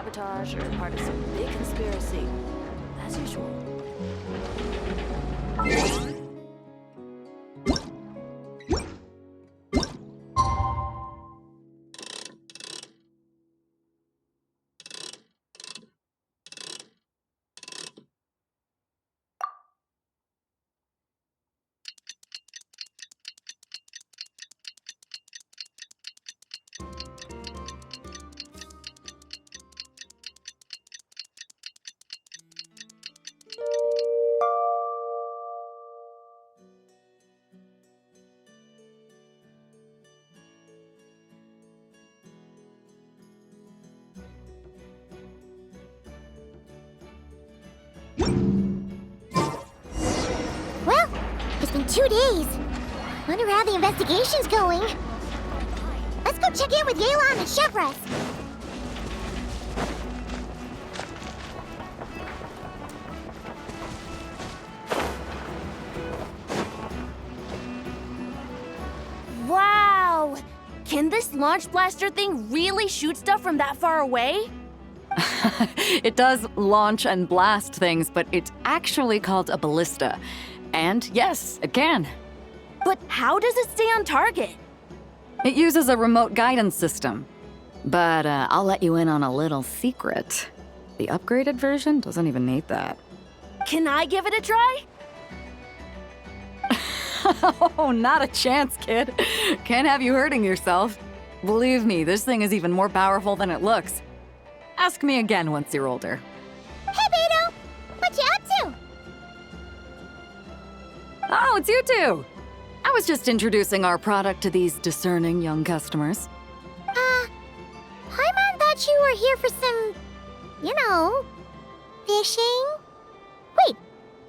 sabotage or part of some big conspiracy. As usual. Well, it's been 2 days. Wonder how the investigation's going. Let's go check in with Yelan and Chevras. Wow! Can this launch blaster thing really shoot stuff from that far away? It does launch and blast things, but it's actually called a ballista. And yes, it can. But how does it stay on target? It uses a remote guidance system. But I'll let you in on a little secret. The upgraded version doesn't even need that. Can I give it a try? Oh, not a chance, kid. Can't have you hurting yourself. Believe me, this thing is even more powerful than it looks. Ask me again once you're older. Hey, Beto! What you up to? Oh, it's you two! I was just introducing our product to these discerning young customers. Paimon thought you were here for some, fishing? Wait,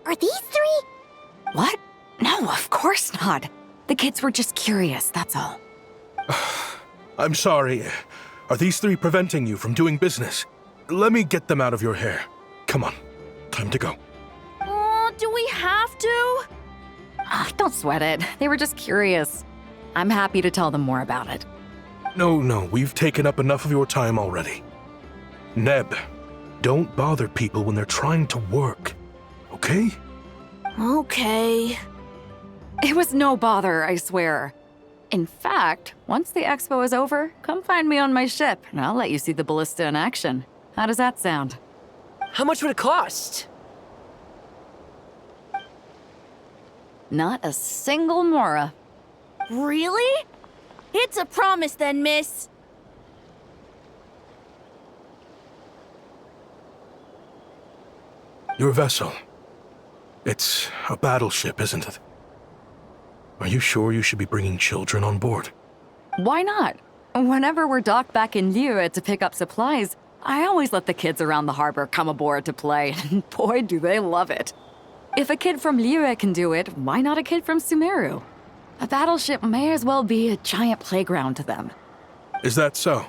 are these 3? What? No, of course not. The kids were just curious, that's all. I'm sorry. Are these 3 preventing you from doing business? Let me get them out of your hair. Come on, time to go. Oh, do we have to? Don't sweat it. They were just curious. I'm happy to tell them more about it. No, we've taken up enough of your time already. Neb, don't bother people when they're trying to work, okay? Okay. It was no bother, I swear. In fact, once the expo is over, come find me on my ship, and I'll let you see the ballista in action. How does that sound? How much would it cost? Not a single mora. Really? It's a promise then, miss. Your vessel. It's a battleship, isn't it? Are you sure you should be bringing children on board? Why not? Whenever we're docked back in Liyue to pick up supplies, I always let the kids around the harbor come aboard to play, and boy, do they love it. If a kid from Liyue can do it, why not a kid from Sumeru? A battleship may as well be a giant playground to them. Is that so?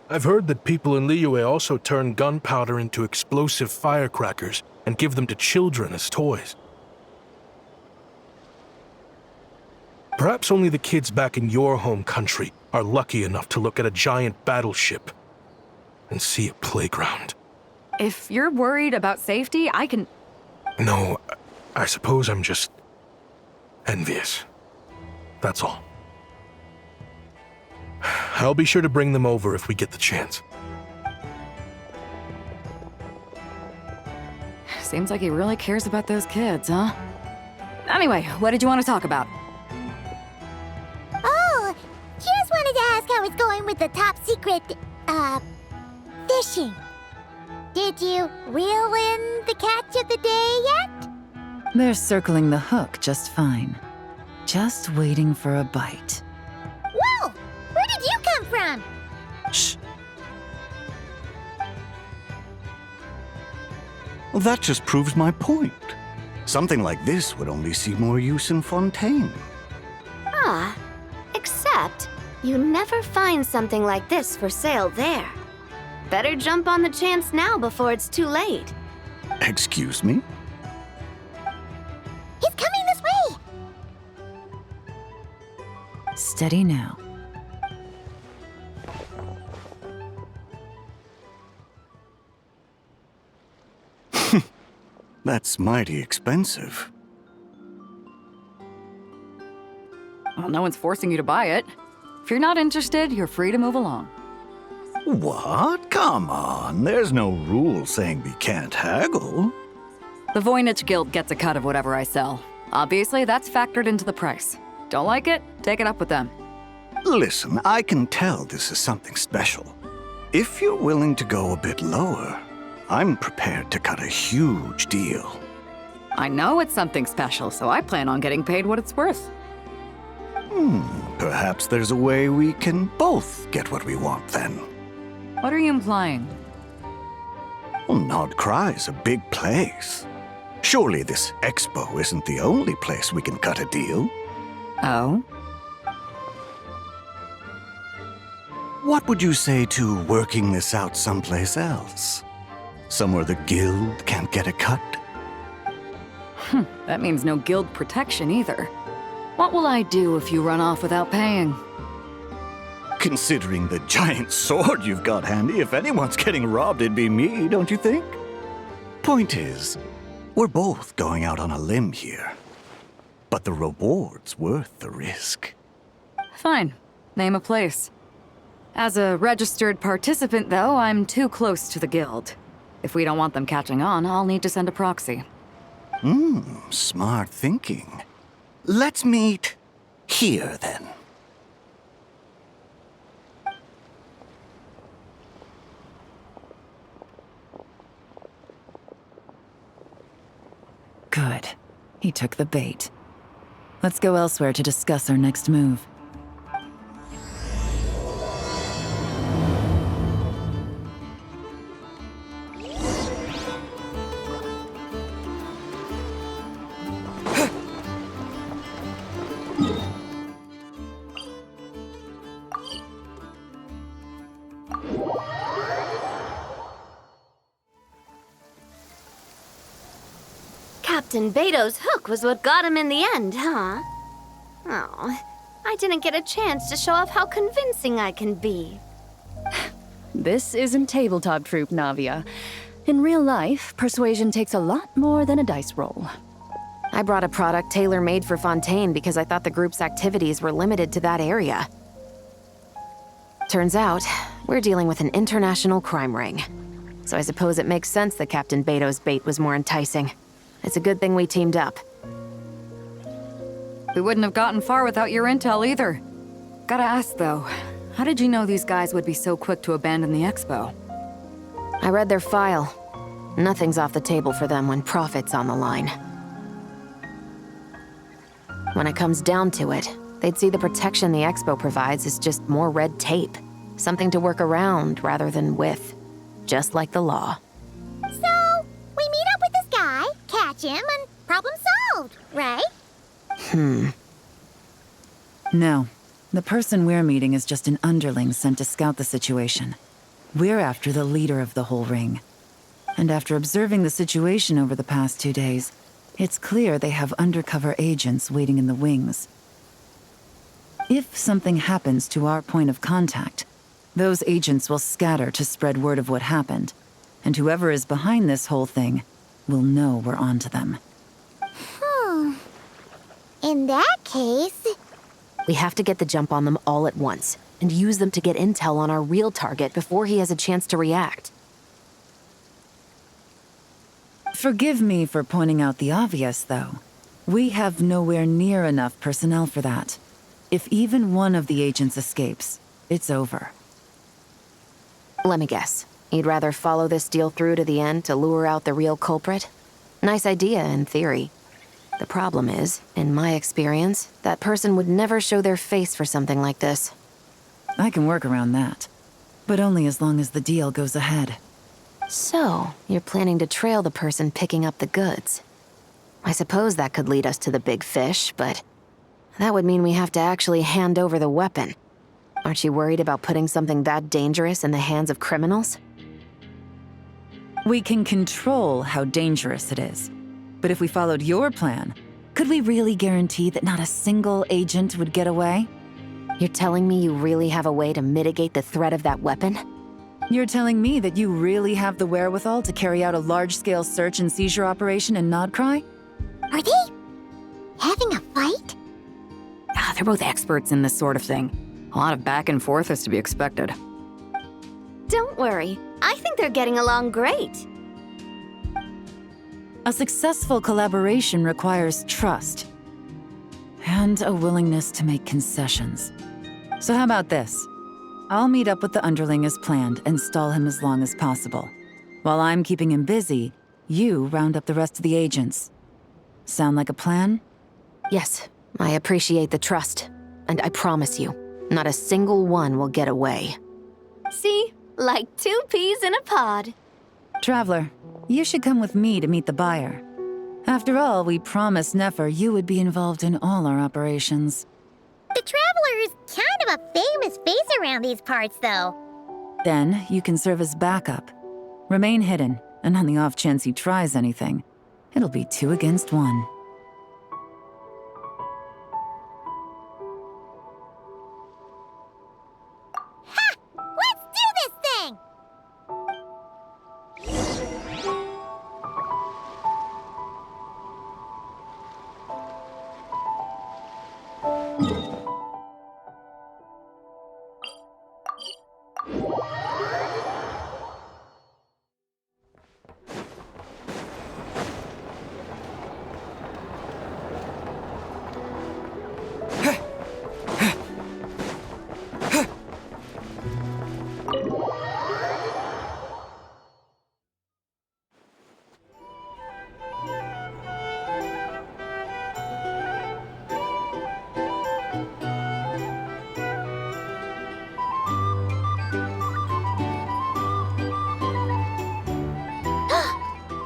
I've heard that people in Liyue also turn gunpowder into explosive firecrackers and give them to children as toys. Perhaps only the kids back in your home country are lucky enough to look at a giant battleship and see a playground. If you're worried about safety, I can... No, I suppose I'm just envious. That's all. I'll be sure to bring them over if we get the chance. Seems like he really cares about those kids, huh? Anyway, what did you want to talk about? Oh, just wanted to ask how it's going with the top secret, fishing. Did you reel in the catch of the day yet? They're circling the hook just fine. Just waiting for a bite. Whoa! Where did you come from? Shh. Well, that just proves my point. Something like this would only see more use in Fontaine. Ah, except you never find something like this for sale there. Better jump on the chance now before it's too late. Excuse me? He's coming this way! Steady now. That's mighty expensive. Well, no one's forcing you to buy it. If you're not interested, you're free to move along. What? Come on, there's no rule saying we can't haggle. The Voynich Guild gets a cut of whatever I sell. Obviously, that's factored into the price. Don't like it? Take it up with them. Listen, I can tell this is something special. If you're willing to go a bit lower, I'm prepared to cut a huge deal. I know it's something special, so I plan on getting paid what it's worth. Perhaps there's a way we can both get what we want then. What are you implying? Well, Nod Cry's a big place. Surely this expo isn't the only place we can cut a deal. Oh? What would you say to working this out someplace else? Somewhere the guild can't get a cut? That means no guild protection either. What will I do if you run off without paying? Considering the giant sword you've got handy, if anyone's getting robbed, it'd be me, don't you think? Point is, we're both going out on a limb here. But the reward's worth the risk. Fine. Name a place. As a registered participant, though, I'm too close to the guild. If we don't want them catching on, I'll need to send a proxy. Smart thinking. Let's meet here, then. Good. He took the bait. Let's go elsewhere to discuss our next move. Captain Beto's hook was what got him in the end, huh? Oh, I didn't get a chance to show off how convincing I can be. This isn't tabletop troop, Navia. In real life, persuasion takes a lot more than a dice roll. I brought a product tailor-made for Fontaine because I thought the group's activities were limited to that area. Turns out, we're dealing with an international crime ring. So I suppose it makes sense that Captain Beto's bait was more enticing. It's a good thing we teamed up. We wouldn't have gotten far without your intel either. Gotta ask, though, how did you know these guys would be so quick to abandon the expo? I read their file. Nothing's off the table for them when profit's on the line. When it comes down to it, they'd see the protection the expo provides as just more red tape. Something to work around rather than with. Just like the law. So, we meet up with this guy, catch him, and problem solved, right? No. The person we're meeting is just an underling sent to scout the situation. We're after the leader of the whole ring. And after observing the situation over the past 2 days, it's clear they have undercover agents waiting in the wings. If something happens to our point of contact, those agents will scatter to spread word of what happened, and whoever is behind this whole thing will know we're onto them. In that case... We have to get the jump on them all at once, and use them to get intel on our real target before he has a chance to react. Forgive me for pointing out the obvious, though. We have nowhere near enough personnel for that. If even one of the agents escapes, it's over. Let me guess. You'd rather follow this deal through to the end to lure out the real culprit? Nice idea, in theory. The problem is, in my experience, that person would never show their face for something like this. I can work around that. But only as long as the deal goes ahead. So, you're planning to trail the person picking up the goods. I suppose that could lead us to the big fish, but that would mean we have to actually hand over the weapon. Aren't you worried about putting something that dangerous in the hands of criminals? We can control how dangerous it is. But if we followed your plan, could we really guarantee that not a single agent would get away? You're telling me you really have a way to mitigate the threat of that weapon? You're telling me that you really have the wherewithal to carry out a large-scale search and seizure operation in Nodcry? Are they having a fight? They're both experts in this sort of thing. A lot of back and forth is to be expected. Don't worry. I think they're getting along great. A successful collaboration requires trust and a willingness to make concessions. So how about this? I'll meet up with the underling as planned and stall him as long as possible. While I'm keeping him busy, you round up the rest of the agents. Sound like a plan? Yes, I appreciate the trust. And I promise you, not a single one will get away. See? Like 2 peas in a pod. Traveler, you should come with me to meet the buyer. After all, we promised Nefer you would be involved in all our operations. The Traveler is kind of a famous face around these parts, though. Then you can serve as backup. Remain hidden, and on the off chance he tries anything, it'll be 2 against 1. Ha! Let's do this thing!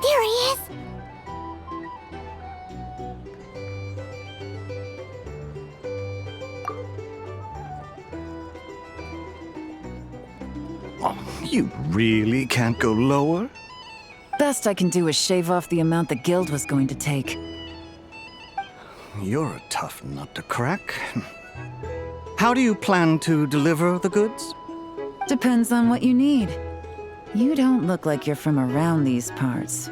There he is! Oh, you really can't go lower? Best I can do is shave off the amount the guild was going to take. You're a tough nut to crack. How do you plan to deliver the goods? Depends on what you need. You don't look like you're from around these parts.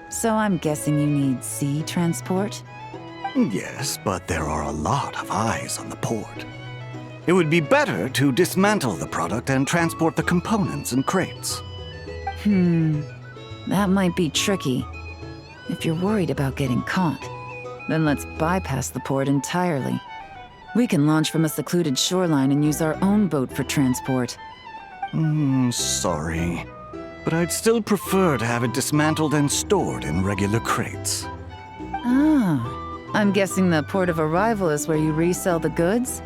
So I'm guessing you need sea transport? Yes, but there are a lot of eyes on the port. It would be better to dismantle the product and transport the components in crates. That might be tricky. If you're worried about getting caught, then let's bypass the port entirely. We can launch from a secluded shoreline and use our own boat for transport. Sorry. But I'd still prefer to have it dismantled and stored in regular crates. Ah, I'm guessing the port of arrival is where you resell the goods?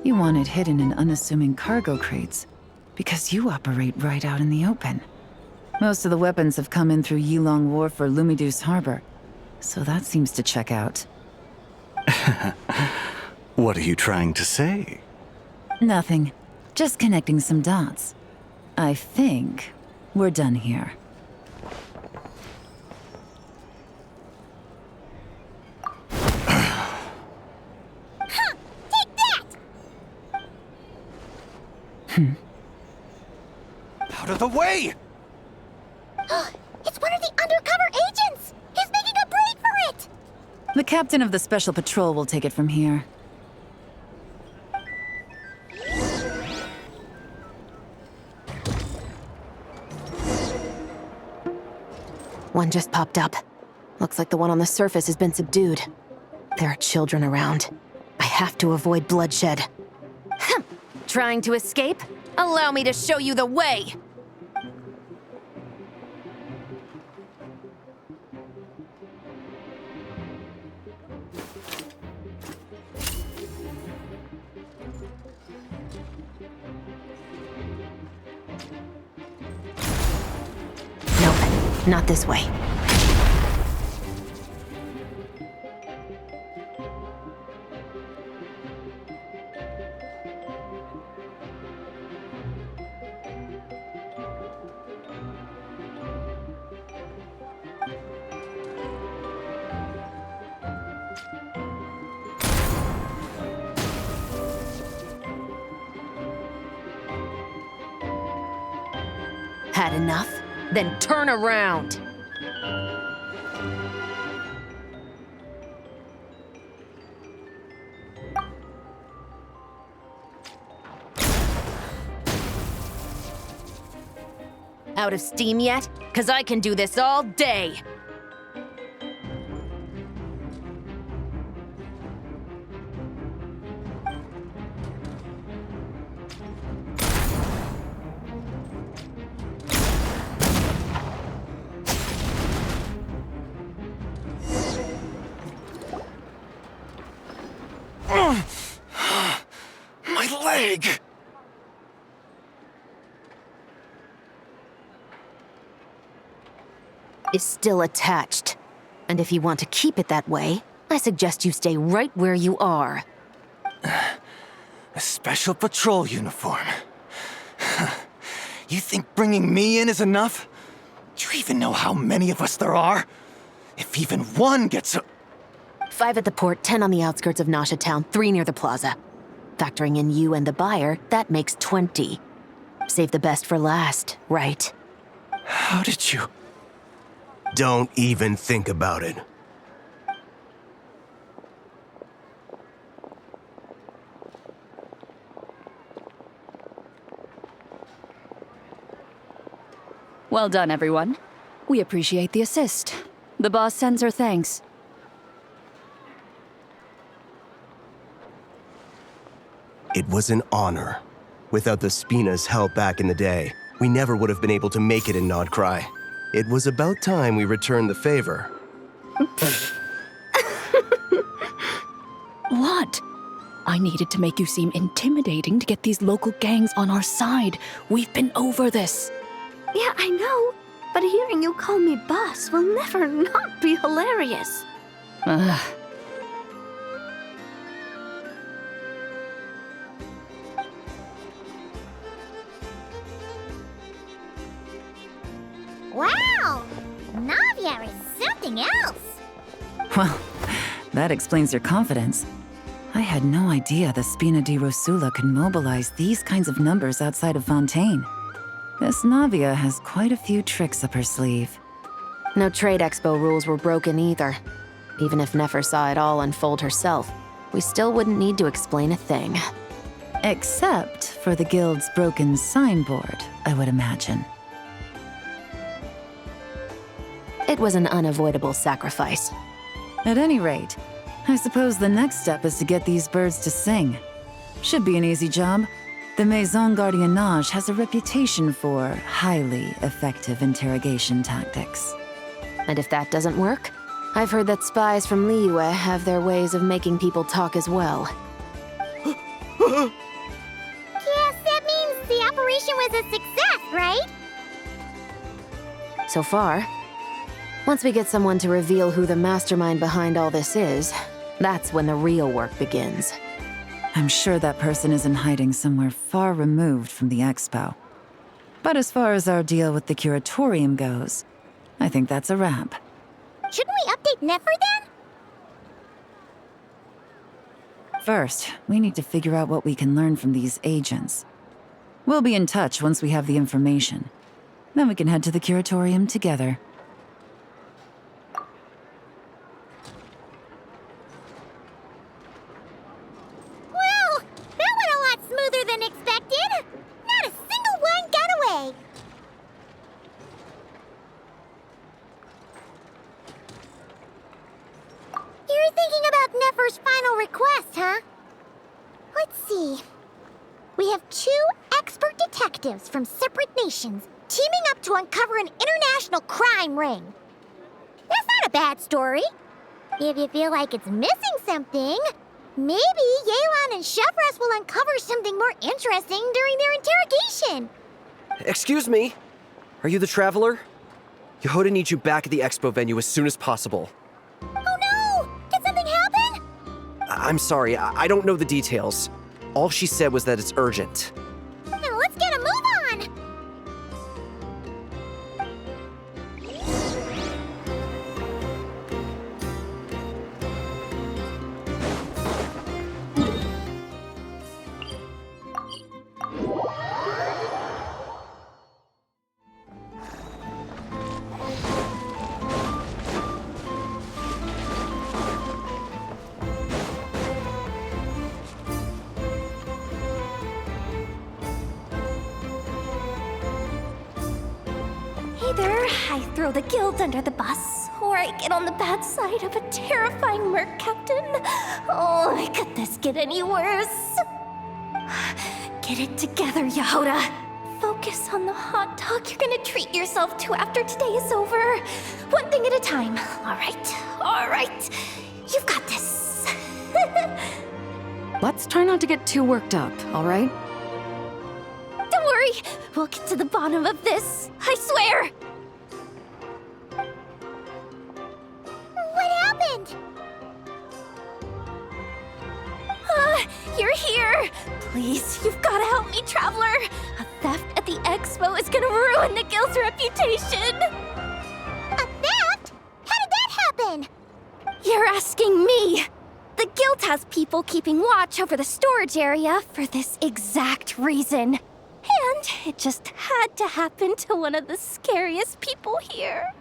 You want it hidden in unassuming cargo crates, because you operate right out in the open. Most of the weapons have come in through Yilong Wharf or Lumidus Harbor, so that seems to check out. What are you trying to say? Nothing. Just connecting some dots. I think we're done here. Huh! Take that! Out of the way! It's one of the undercover agents! He's making a break for it! The captain of the Special Patrol will take it from here. One just popped up. Looks like the one on the surface has been subdued. There are children around. I have to avoid bloodshed. Trying to escape? Allow me to show you the way! Nope, not this way. Had enough? Then turn around! Out of steam yet? 'Cause I can do this all day! My leg! Is still attached. And if you want to keep it that way, I suggest you stay right where you are. A special patrol uniform. You think bringing me in is enough? Do you even know how many of us there are? If even one gets a... 5 at the port, 10 on the outskirts of Nasha Town, 3 near the plaza. Factoring in you and the buyer, that makes 20. Save the best for last, right? How did you... Don't even think about it. Well done, everyone. We appreciate the assist. The boss sends her thanks. It was an honor. Without the Spina's help back in the day, we never would have been able to make it in Nodcry. It was about time we returned the favor. What? I needed to make you seem intimidating to get these local gangs on our side. We've been over this. Yeah, I know. But hearing you call me boss will never not be hilarious. Ugh. Wow! Navia is something else! Well, that explains your confidence. I had no idea the Spina di Rosula could mobilize these kinds of numbers outside of Fontaine. This Navia has quite a few tricks up her sleeve. No trade expo rules were broken either. Even if Nefer saw it all unfold herself, we still wouldn't need to explain a thing. Except for the guild's broken signboard, I would imagine. It was an unavoidable sacrifice. At any rate, I suppose the next step is to get these birds to sing. Should be an easy job. The Maison Gardiennage has a reputation for highly effective interrogation tactics. And if that doesn't work, I've heard that spies from Liyue have their ways of making people talk as well. Yes, that means the operation was a success, right? So far. Once we get someone to reveal who the mastermind behind all this is, that's when the real work begins. I'm sure that person is in hiding somewhere far removed from the expo. But as far as our deal with the curatorium goes, I think that's a wrap. Shouldn't we update Nefer then? First, we need to figure out what we can learn from these agents. We'll be in touch once we have the information. Then we can head to the curatorium together. Well, that went a lot smoother than expected. Not a single one got away. You're thinking about Nefer's final request, huh? Let's see. We have 2 expert detectives from separate nations teaming up to uncover an international crime ring. That's not a bad story. If you feel like it's missing something, maybe Yelan and Chevres will uncover something more interesting during their interrogation. Excuse me? Are you the Traveler? Yehoda needs you back at the expo venue as soon as possible. Oh no! Did something happen? I'm sorry, I don't know the details. All she said was that it's urgent. Then let's get a move on! Either I throw the guild under the bus, or I get on the bad side of a terrifying merc captain. Oh, could this get any worse? Get it together, Yehoda. Focus on the hot dog you're gonna treat yourself to after today is over. One thing at a time. All right. You've got this. Let's try not to get too worked up, all right? Don't worry, we'll get to the bottom of this. I swear. What happened? You're here. Please, you've got to help me, Traveler. A theft at the expo is gonna ruin the guild's reputation. A theft? How did that happen? You're asking me. The guild has people keeping watch over the storage area for this exact reason. And it just had to happen to one of the scariest people here.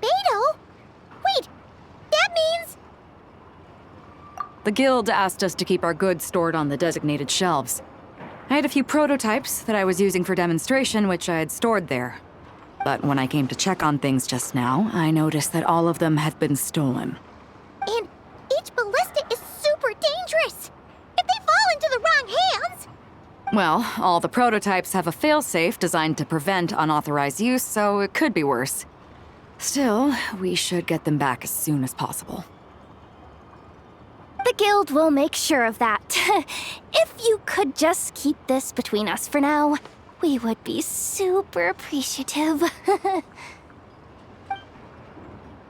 Beto? Wait, that means... The guild asked us to keep our goods stored on the designated shelves. I had a few prototypes that I was using for demonstration, which I had stored there. But when I came to check on things just now, I noticed that all of them had been stolen. And each ballista is super dangerous. If they fall into the wrong hands... Well, all the prototypes have a failsafe designed to prevent unauthorized use, so it could be worse. Still, we should get them back as soon as possible. The guild will make sure of that. If you could just keep this between us for now, we would be super appreciative.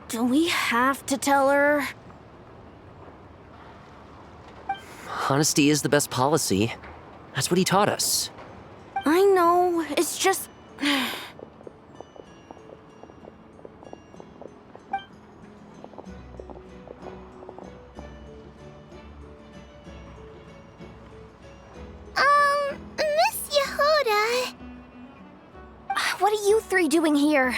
Do we have to tell her? Honesty is the best policy. That's what he taught us. I know, it's just... Miss Yehoda... What are you three doing here?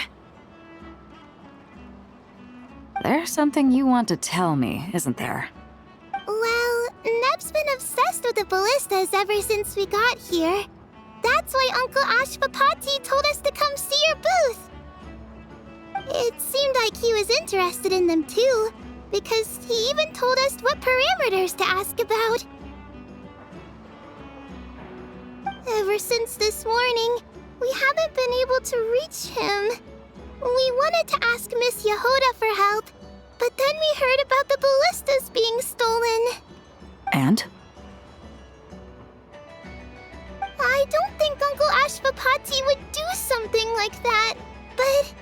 There's something you want to tell me, isn't there? Well, Neb's been obsessed with the ballistas ever since we got here. That's why Uncle Ashvapati told us to come see your booth. It seemed like he was interested in them too, because he even told us what parameters to ask about. Ever since this morning, we haven't been able to reach him. We wanted to ask Miss Yehoda for help, but then we heard about the ballistas being stolen. And? I don't think Uncle Ashvapati would do something like that, but...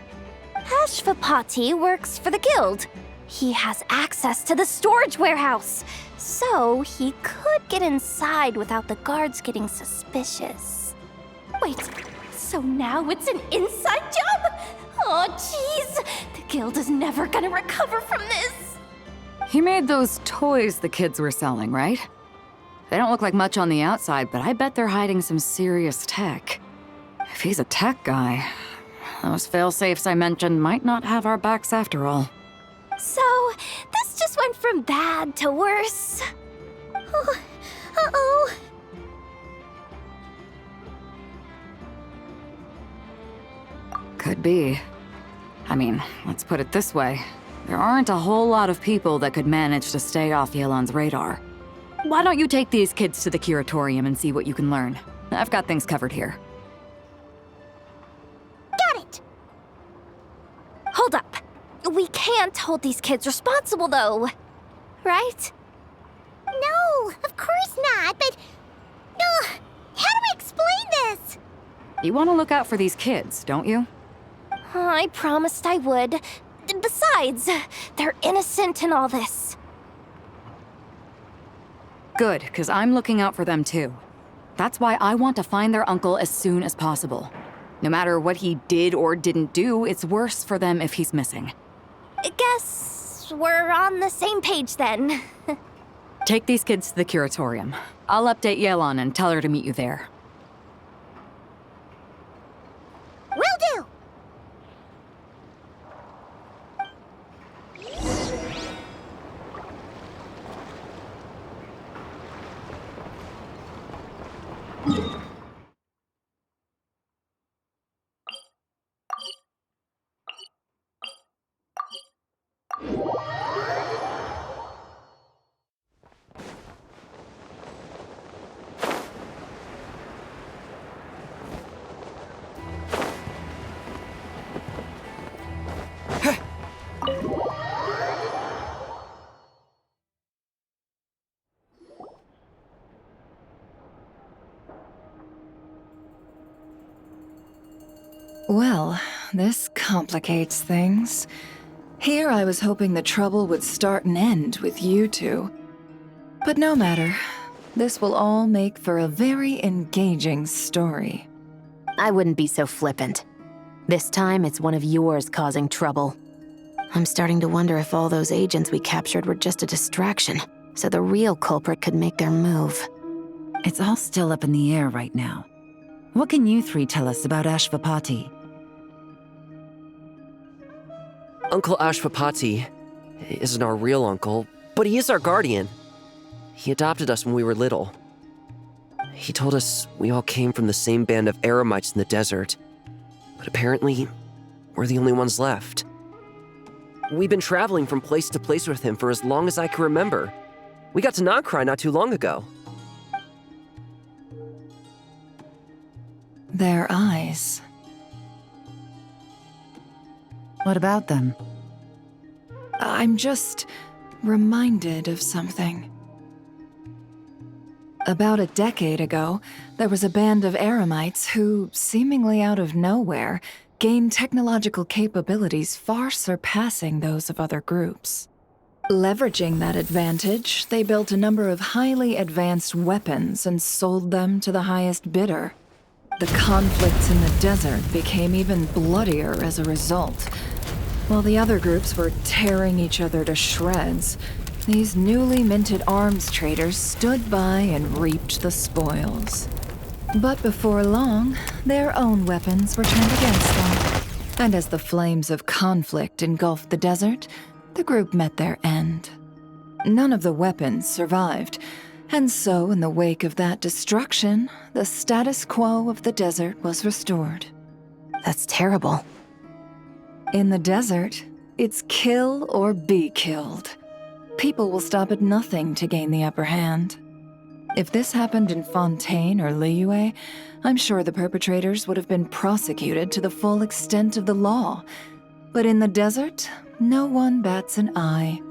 Ashvapati works for the guild. He has access to the storage warehouse, so he could get inside without the guards getting suspicious. Wait, so now it's an inside job? Oh, jeez! The guild is never gonna recover from this! He made those toys the kids were selling, right? They don't look like much on the outside, but I bet they're hiding some serious tech. If he's a tech guy, those fail-safes I mentioned might not have our backs after all. So, this just went from bad to worse. Oh, uh-oh. Could be. I mean, let's put it this way. There aren't a whole lot of people that could manage to stay off Yelan's radar. Why don't you take these kids to the curatorium and see what you can learn? I've got things covered here. Got it! Hold up. We can't hold these kids responsible, though. Right? No, of course not, but... how do we explain this? You want to look out for these kids, don't you? I promised I would. Besides, they're innocent in all this. Good, because I'm looking out for them too. That's why I want to find their uncle as soon as possible. No matter what he did or didn't do, it's worse for them if he's missing. I guess we're on the same page then. Take these kids to the curatorium. I'll update Yelan and tell her to meet you there. Will do! Well, this complicates things. Here I was hoping the trouble would start and end with you two. But no matter. This will all make for a very engaging story. I wouldn't be so flippant. This time, it's one of yours causing trouble. I'm starting to wonder if all those agents we captured were just a distraction, so the real culprit could make their move. It's all still up in the air right now. What can you three tell us about Ashvapati? Uncle Ashvapati isn't our real uncle, but he is our guardian. He adopted us when we were little. He told us we all came from the same band of eremites in the desert, but apparently, we're the only ones left. We've been traveling from place to place with him for as long as I can remember. We got to Nagcry not too long ago. Their eyes. What about them? I'm just reminded of something. About a decade ago, there was a band of eremites who, seemingly out of nowhere, gained technological capabilities far surpassing those of other groups. Leveraging that advantage, they built a number of highly advanced weapons and sold them to the highest bidder. The conflicts in the desert became even bloodier as a result. While the other groups were tearing each other to shreds, these newly minted arms traders stood by and reaped the spoils. But before long, their own weapons were turned against them. And as the flames of conflict engulfed the desert, the group met their end. None of the weapons survived, and so in the wake of that destruction, the status quo of the desert was restored. That's terrible. In the desert, it's kill or be killed. People will stop at nothing to gain the upper hand. If this happened in Fontaine or Liyue, I'm sure the perpetrators would have been prosecuted to the full extent of the law. But in the desert, no one bats an eye.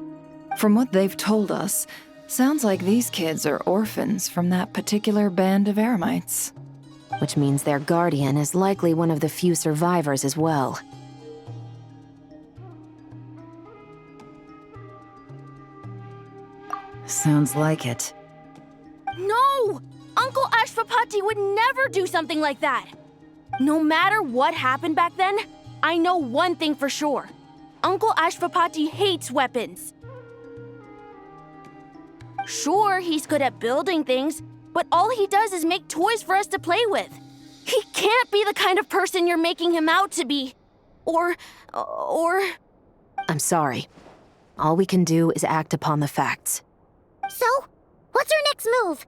From what they've told us, sounds like these kids are orphans from that particular band of eremites. Which means their guardian is likely one of the few survivors as well. Sounds like it. No! Uncle Ashvapati would never do something like that! No matter what happened back then, I know one thing for sure. Uncle Ashvapati hates weapons. Sure, he's good at building things, but all he does is make toys for us to play with. He can't be the kind of person you're making him out to be. Or... I'm sorry. All we can do is act upon the facts. So, what's our next move?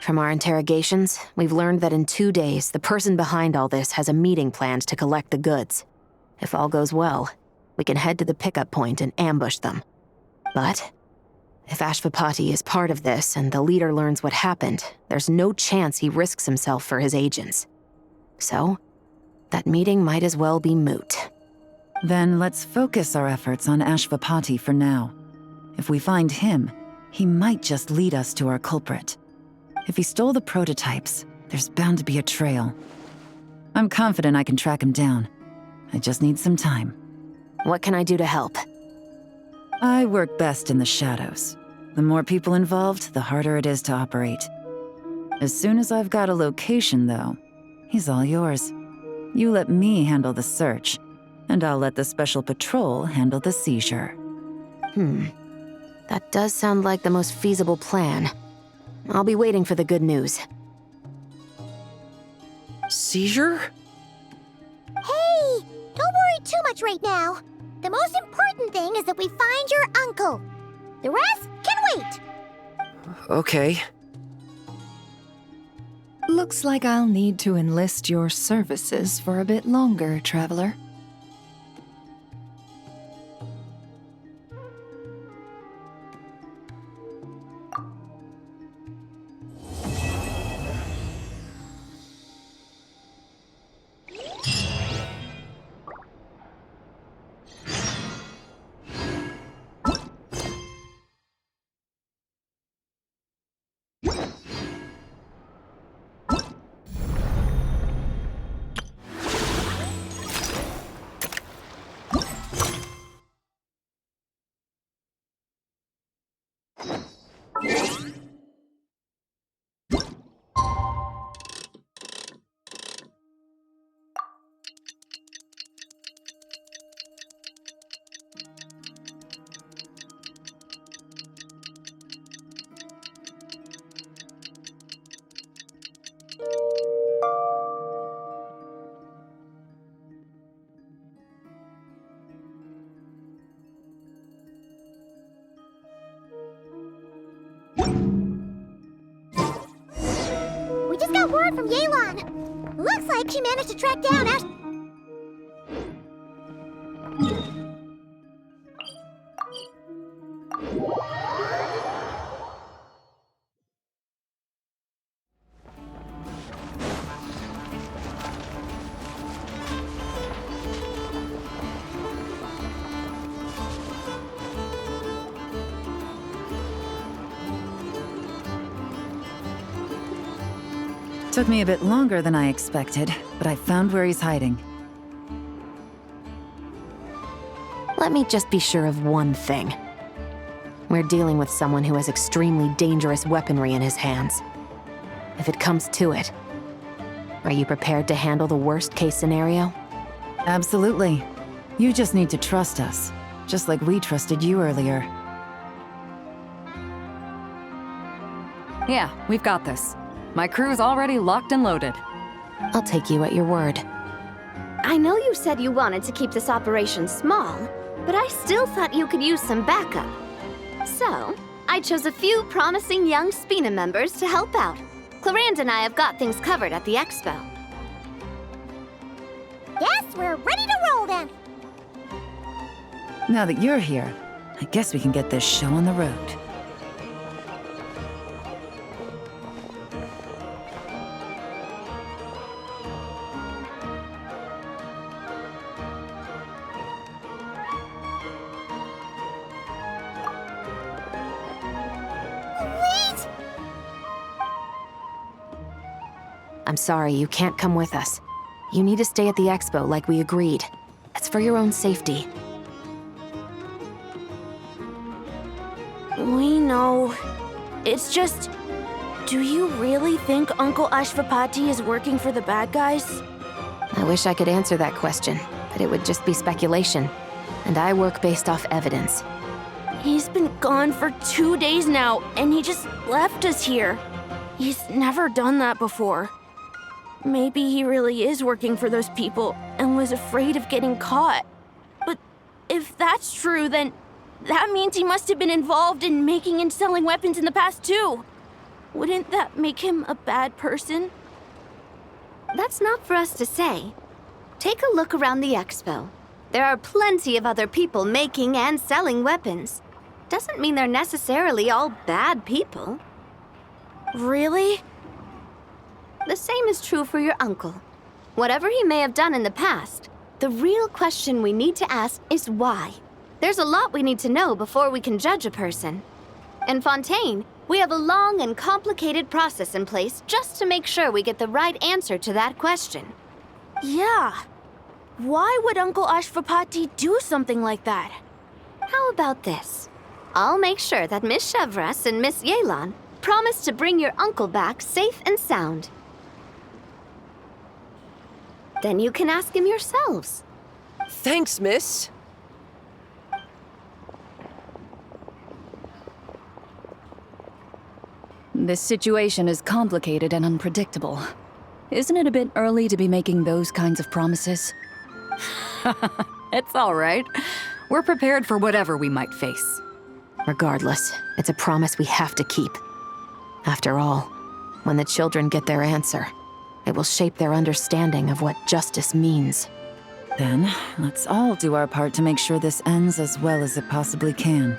From our interrogations, we've learned that in 2 days, the person behind all this has a meeting planned to collect the goods. If all goes well, we can head to the pickup point and ambush them. But if Ashvapati is part of this and the leader learns what happened, there's no chance he risks himself for his agents. So, that meeting might as well be moot. Then let's focus our efforts on Ashvapati for now. If we find him, he might just lead us to our culprit. If he stole the prototypes, there's bound to be a trail. I'm confident I can track him down. I just need some time. What can I do to help? I work best in the shadows. The more people involved, the harder it is to operate. As soon as I've got a location, though, he's all yours. You let me handle the search, and I'll let the special patrol handle the seizure. That does sound like the most feasible plan. I'll be waiting for the good news. Seizure? Hey, don't worry too much right now. The most important thing is that we find your uncle. The rest can wait. Okay. Looks like I'll need to enlist your services for a bit longer, Traveler. report from Yelan. Looks like she managed to track down Ash. Took me a bit longer than I expected, but I found where he's hiding. Let me just be sure of one thing. We're dealing with someone who has extremely dangerous weaponry in his hands. If it comes to it, are you prepared to handle the worst-case scenario? Absolutely. You just need to trust us, just like we trusted you earlier. Yeah, we've got this. My crew's already locked and loaded. I'll take you at your word. I know you said you wanted to keep this operation small, but I still thought you could use some backup. So, I chose a few promising young Spina members to help out. Clarande and I have got things covered at the expo. Yes, we're ready to roll then. Now that you're here, I guess we can get this show on the road. I'm sorry, you can't come with us. You need to stay at the expo like we agreed. It's for your own safety. We know. It's just... Do you really think Uncle Ashvapati is working for the bad guys? I wish I could answer that question, but it would just be speculation. And I work based off evidence. He's been gone for 2 days now, and he just left us here. He's never done that before. Maybe he really is working for those people and was afraid of getting caught. But if that's true, then that means he must have been involved in making and selling weapons in the past too. Wouldn't that make him a bad person? That's not for us to say. Take a look around the expo. There are plenty of other people making and selling weapons. Doesn't mean they're necessarily all bad people. Really? The same is true for your uncle. Whatever he may have done in the past, the real question we need to ask is why. There's a lot we need to know before we can judge a person. In Fontaine, we have a long and complicated process in place just to make sure we get the right answer to that question. Yeah. Why would Uncle Ashvapati do something like that? How about this? I'll make sure that Miss Chevras and Miss Yelan promise to bring your uncle back safe and sound. Then you can ask him yourselves. Thanks, miss. This situation is complicated and unpredictable. Isn't it a bit early to be making those kinds of promises? It's all right. We're prepared for whatever we might face. Regardless, it's a promise we have to keep. After all, when the children get their answer, it will shape their understanding of what justice means. Then, let's all do our part to make sure this ends as well as it possibly can.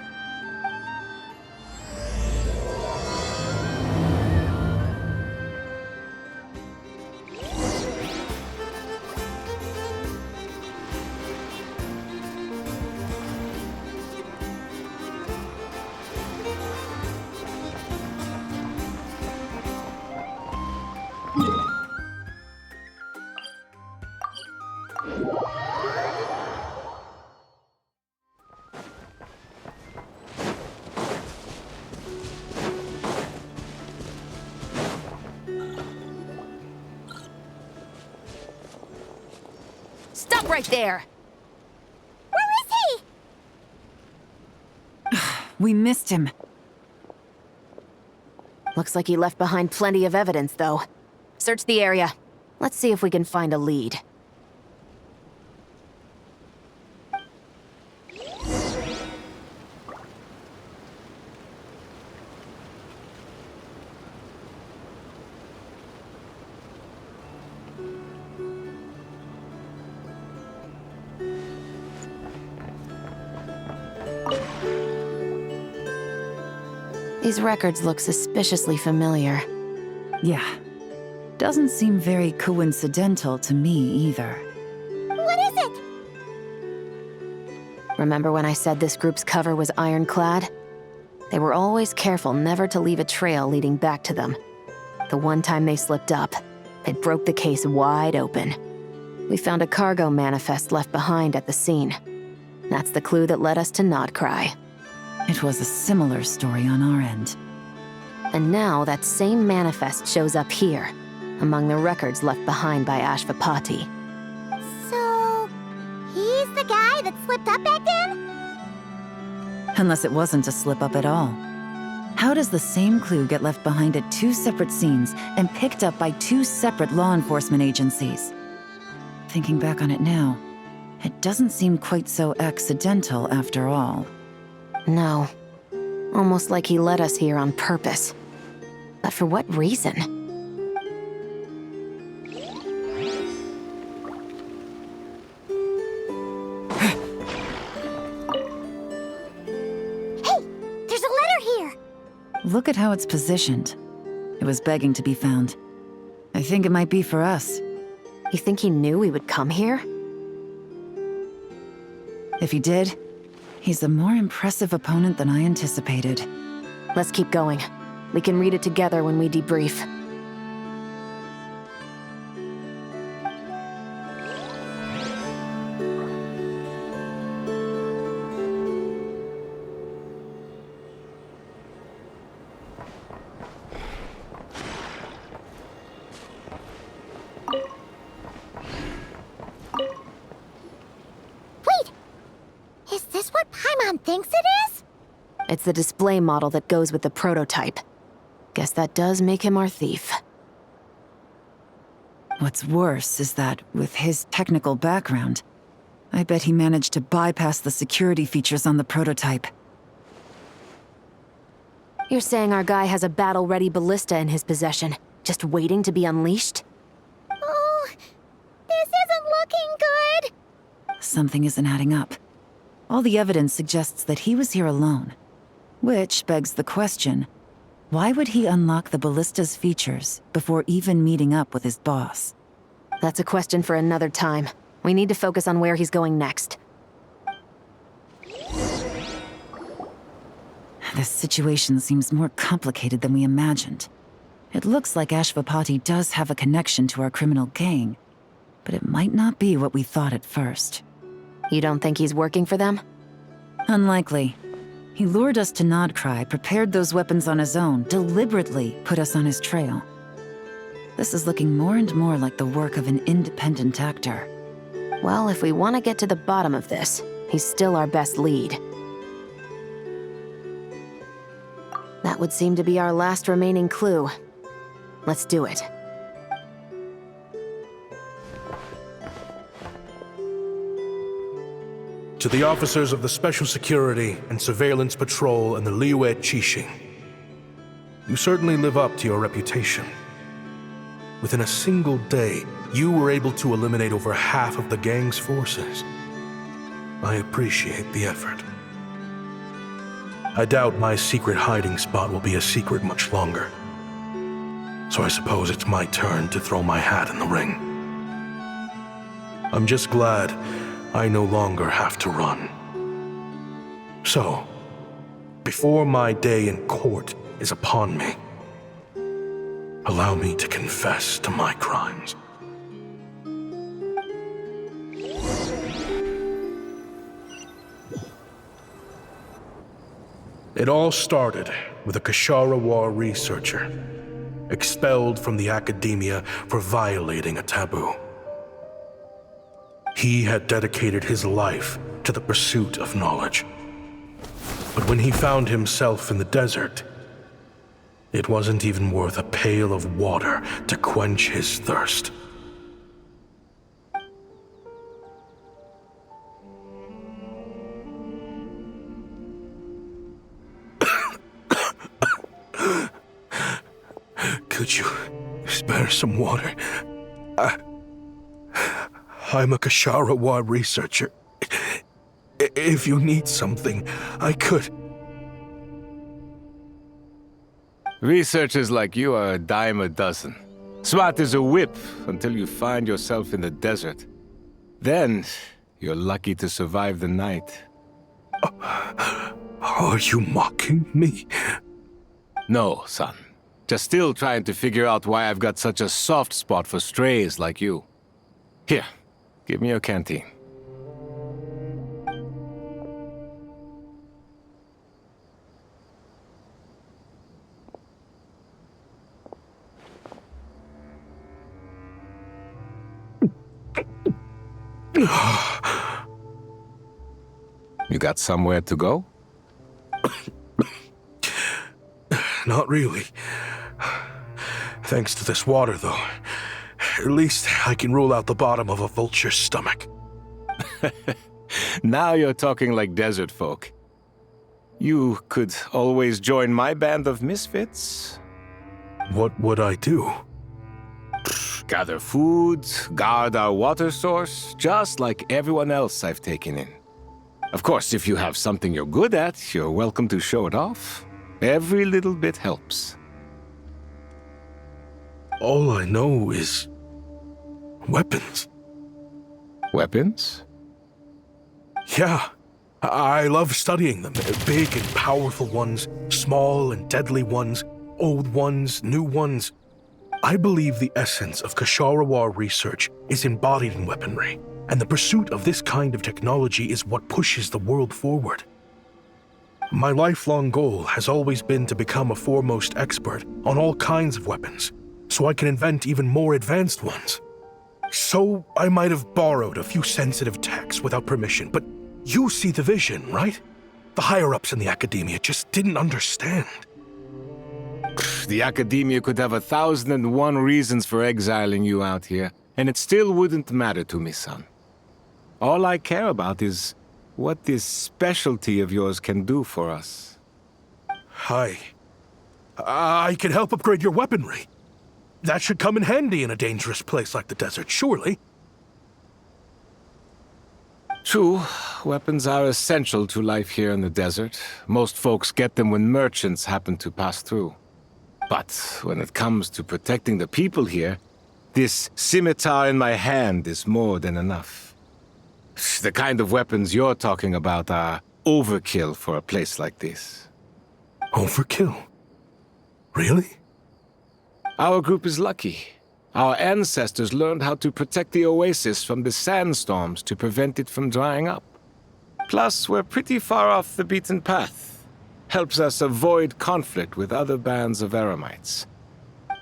Stop right there! Where is he? We missed him. Looks like he left behind plenty of evidence, though. Search the area. Let's see if we can find a lead. These records look suspiciously familiar. Yeah. Doesn't seem very coincidental to me either. What is it? Remember when I said this group's cover was ironclad? They were always careful never to leave a trail leading back to them. The one time they slipped up, it broke the case wide open. We found a cargo manifest left behind at the scene. That's the clue that led us to Nodcry. It was a similar story on our end. And now that same manifest shows up here, among the records left behind by Ashvapati. So, he's the guy that slipped up back then? Unless it wasn't a slip-up at all. How does the same clue get left behind at 2 separate scenes and picked up by 2 separate law enforcement agencies? Thinking back on it now, it doesn't seem quite so accidental after all. No. Almost like he led us here on purpose. But for what reason? Hey, there's a letter here! Look at how it's positioned. It was begging to be found. I think it might be for us. You think he knew we would come here? If he did, he's a more impressive opponent than I anticipated. Let's keep going. We can read it together when we debrief. Is this what Paimon thinks it is? It's the display model that goes with the prototype. Guess that does make him our thief. What's worse is that, with his technical background, I bet he managed to bypass the security features on the prototype. You're saying our guy has a battle-ready ballista in his possession, just waiting to be unleashed? Oh, this isn't looking good. Something isn't adding up. All the evidence suggests that he was here alone. Which begs the question, why would he unlock the ballista's features before even meeting up with his boss? That's a question for another time. We need to focus on where he's going next. This situation seems more complicated than we imagined. It looks like Ashvapati does have a connection to our criminal gang, but it might not be what we thought at first. You don't think he's working for them? Unlikely. He lured us to Nodcry, prepared those weapons on his own, deliberately put us on his trail. This is looking more and more like the work of an independent actor. Well, if we want to get to the bottom of this, he's still our best lead. That would seem to be our last remaining clue. Let's do it. To the officers of the Special Security and Surveillance Patrol and the Liyue Qixing, you certainly live up to your reputation. Within a single day, you were able to eliminate over half of the gang's forces. I appreciate the effort. I doubt my secret hiding spot will be a secret much longer. So I suppose it's my turn to throw my hat in the ring. I'm just glad I no longer have to run. So, before my day in court is upon me, allow me to confess to my crimes. It all started with a Kshatriya researcher, expelled from the academia for violating a taboo. He had dedicated his life to the pursuit of knowledge. But when he found himself in the desert, it wasn't even worth a pail of water to quench his thirst. Could you spare some water? I'm a Kshatriya researcher. If you need something, I could. Researchers like you are a dime a dozen. Smart as a whip until you find yourself in the desert. Then, you're lucky to survive the night. Are you mocking me? No, son. Just still trying to figure out why I've got such a soft spot for strays like you. Here, give me your canteen. You got somewhere to go? Not really. Thanks to this water, though. At least I can rule out the bottom of a vulture's stomach. Now you're talking like desert folk. You could always join my band of misfits. What would I do? Gather food, guard our water source, just like everyone else I've taken in. Of course, if you have something you're good at, you're welcome to show it off. Every little bit helps. All I know is weapons. Weapons? Yeah. I love studying them. Big and powerful ones, small and deadly ones, old ones, new ones. I believe the essence of Kshatriya research is embodied in weaponry, and the pursuit of this kind of technology is what pushes the world forward. My lifelong goal has always been to become a foremost expert on all kinds of weapons, so I can invent even more advanced ones. So I might have borrowed a few sensitive techs without permission, but you see the vision, right? The higher-ups in the academia just didn't understand. The academia could have 1,001 reasons for exiling you out here, and it still wouldn't matter to me, son. All I care about is what this specialty of yours can do for us. I can help upgrade your weaponry. That should come in handy in a dangerous place like the desert, surely. True, weapons are essential to life here in the desert. Most folks get them when merchants happen to pass through. But when it comes to protecting the people here, this scimitar in my hand is more than enough. The kind of weapons you're talking about are overkill for a place like this. Overkill? Really? Our group is lucky. Our ancestors learned how to protect the oasis from the sandstorms to prevent it from drying up. Plus, we're pretty far off the beaten path. Helps us avoid conflict with other bands of Eremites.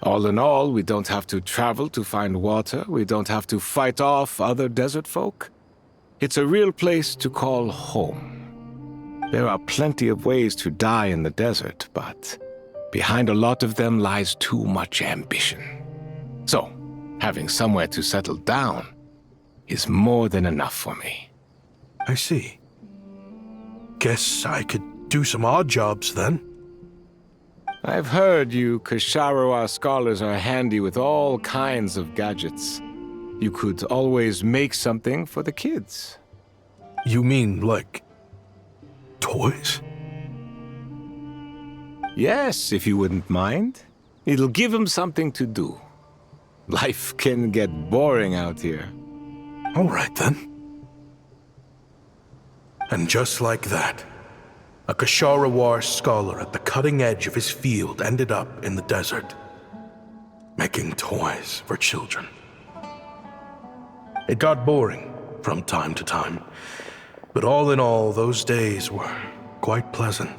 All in all, we don't have to travel to find water, we don't have to fight off other desert folk. It's a real place to call home. There are plenty of ways to die in the desert, but behind a lot of them lies too much ambition. So, having somewhere to settle down is more than enough for me. I see. Guess I could do some odd jobs then. I've heard you Kshatriya scholars are handy with all kinds of gadgets. You could always make something for the kids. You mean, like, toys? Yes, if you wouldn't mind. It'll give them something to do. Life can get boring out here. All right, then. And just like that, a Kshatriya scholar at the cutting edge of his field ended up in the desert, making toys for children. It got boring from time to time, but all in all, those days were quite pleasant.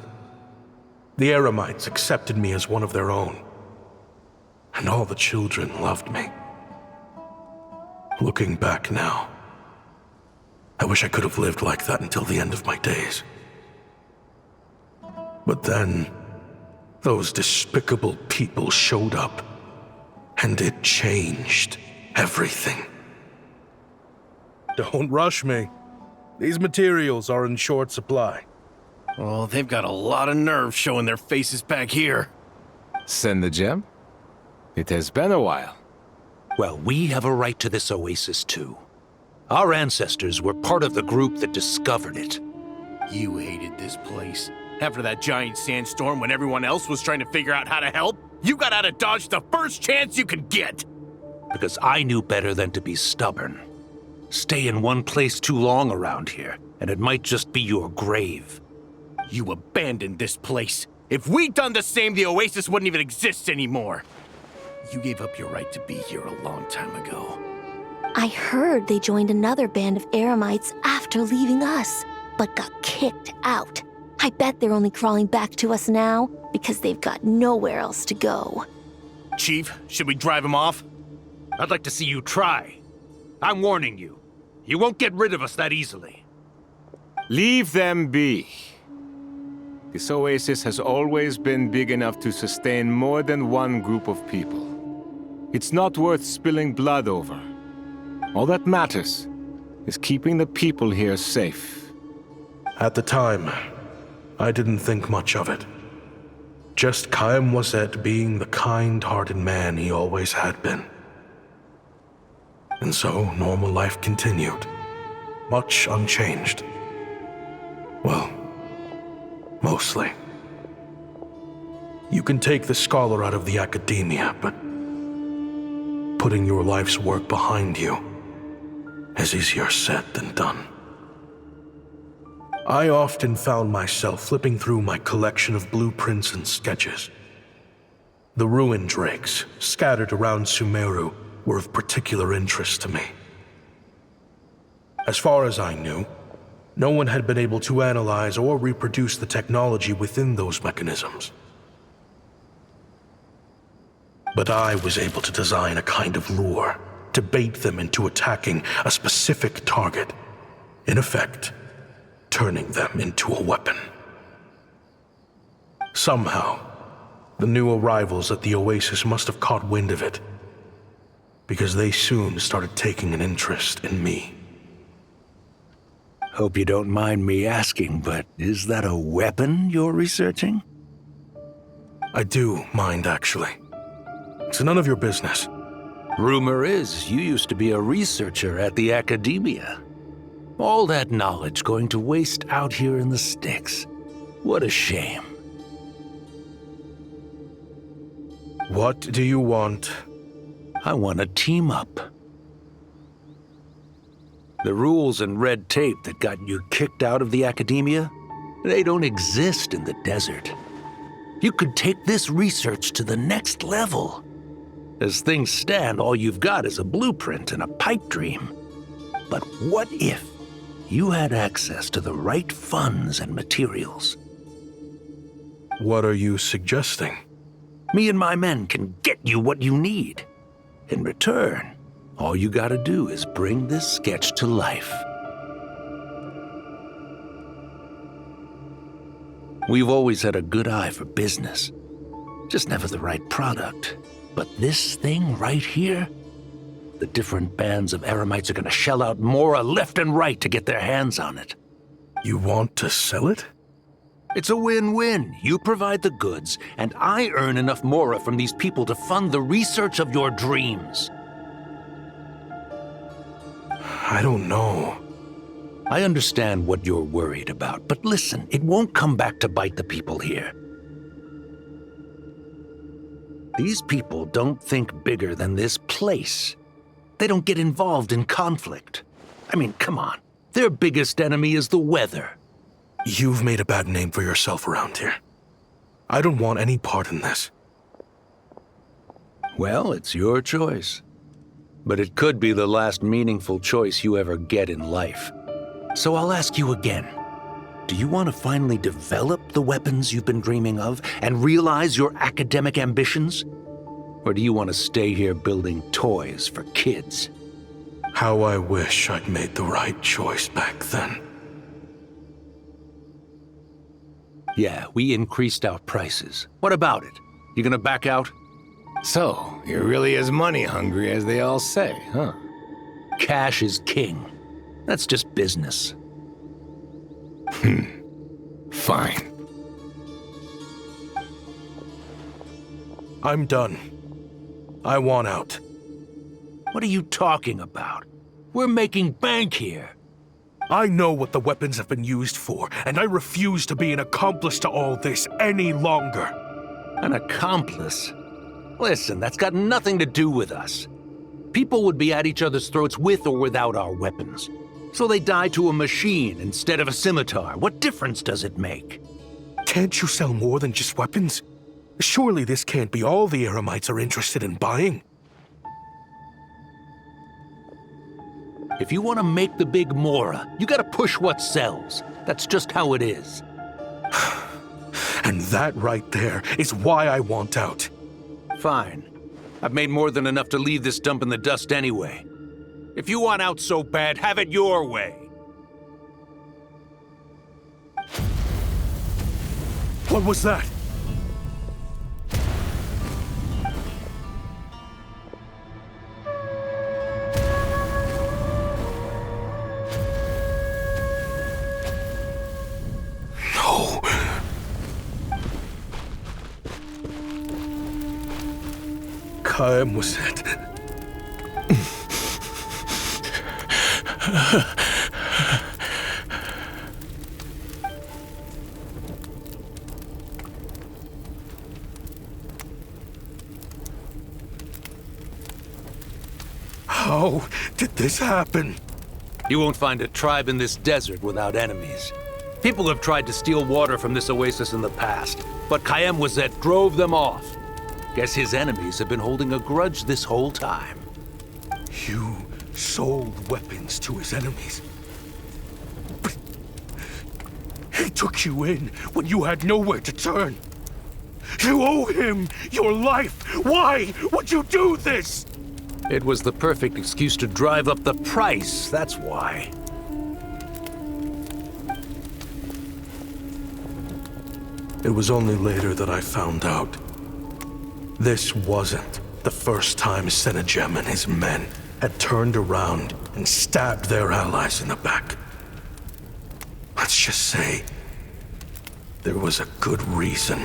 The Eremites accepted me as one of their own, and all the children loved me. Looking back now, I wish I could have lived like that until the end of my days. But then, those despicable people showed up, and it changed everything. Don't rush me. These materials are in short supply. Oh, they've got a lot of nerve showing their faces back here. Send the gem? It has been a while. Well, we have a right to this oasis too. Our ancestors were part of the group that discovered it. You hated this place. After that giant sandstorm when everyone else was trying to figure out how to help, you got out of Dodge the first chance you could get! Because I knew better than to be stubborn. Stay in one place too long around here, and it might just be your grave. You abandoned this place. If we'd done the same, the Oasis wouldn't even exist anymore. You gave up your right to be here a long time ago. I heard they joined another band of Eremites after leaving us, but got kicked out. I bet they're only crawling back to us now because they've got nowhere else to go. Chief, should we drive him off? I'd like to see you try. I'm warning you. You won't get rid of us that easily. Leave them be. This oasis has always been big enough to sustain more than one group of people. It's not worth spilling blood over. All that matters is keeping the people here safe. At the time, I didn't think much of it. Just Chaim Wazet being the kind-hearted man he always had been. And so, normal life continued, much unchanged. Well, mostly. You can take the scholar out of the academia, but putting your life's work behind you is easier said than done. I often found myself flipping through my collection of blueprints and sketches. The ruin drakes scattered around Sumeru were of particular interest to me. As far as I knew, no one had been able to analyze or reproduce the technology within those mechanisms. But I was able to design a kind of lure to bait them into attacking a specific target, in effect, turning them into a weapon. Somehow, the new arrivals at the Oasis must have caught wind of it, because they soon started taking an interest in me. Hope you don't mind me asking, but is that a weapon you're researching? I do mind, actually. It's none of your business. Rumor is you used to be a researcher at the academia. All that knowledge going to waste out here in the sticks. What a shame. What do you want? I want to team up. The rules and red tape that got you kicked out of the academia, they don't exist in the desert. You could take this research to the next level. As things stand, all you've got is a blueprint and a pipe dream. But what if you had access to the right funds and materials? What are you suggesting? Me and my men can get you what you need. In return, all you gotta do is bring this sketch to life. We've always had a good eye for business, just never the right product. But this thing right here, the different bands of Eremites are gonna shell out more left and right to get their hands on it. You want to sell it? It's a win-win. You provide the goods, and I earn enough mora from these people to fund the research of your dreams. I don't know. I understand what you're worried about, but listen, it won't come back to bite the people here. These people don't think bigger than this place. They don't get involved in conflict. I mean, come on. Their biggest enemy is the weather. You've made a bad name for yourself around here. I don't want any part in this. Well, it's your choice. But it could be the last meaningful choice you ever get in life. So I'll ask you again. Do you want to finally develop the weapons you've been dreaming of and realize your academic ambitions? Or do you want to stay here building toys for kids? How I wish I'd made the right choice back then. Yeah, we increased our prices. What about it? You gonna back out? So, you're really as money hungry as they all say, huh? Cash is king. That's just business. Fine. I'm done. I want out. What are you talking about? We're making bank here. I know what the weapons have been used for, and I refuse to be an accomplice to all this any longer. An accomplice? Listen, that's got nothing to do with us. People would be at each other's throats with or without our weapons. So they die to a machine instead of a scimitar. What difference does it make? Can't you sell more than just weapons? Surely this can't be all the Eremites are interested in buying. If you want to make the big Mora, you gotta push what sells. That's just how it is. And that right there is why I want out. Fine. I've made more than enough to leave this dump in the dust anyway. If you want out so bad, have it your way. What was that? No. Kaem was it? How did this happen? You won't find a tribe in this desert without enemies. People have tried to steal water from this oasis in the past, but Kaem Wazet drove them off. Guess his enemies have been holding a grudge this whole time. You sold weapons to his enemies. But he took you in when you had nowhere to turn. You owe him your life. Why would you do this? It was the perfect excuse to drive up the price, that's why. It was only later that I found out. This wasn't the first time Senegem and his men had turned around and stabbed their allies in the back. Let's just say there was a good reason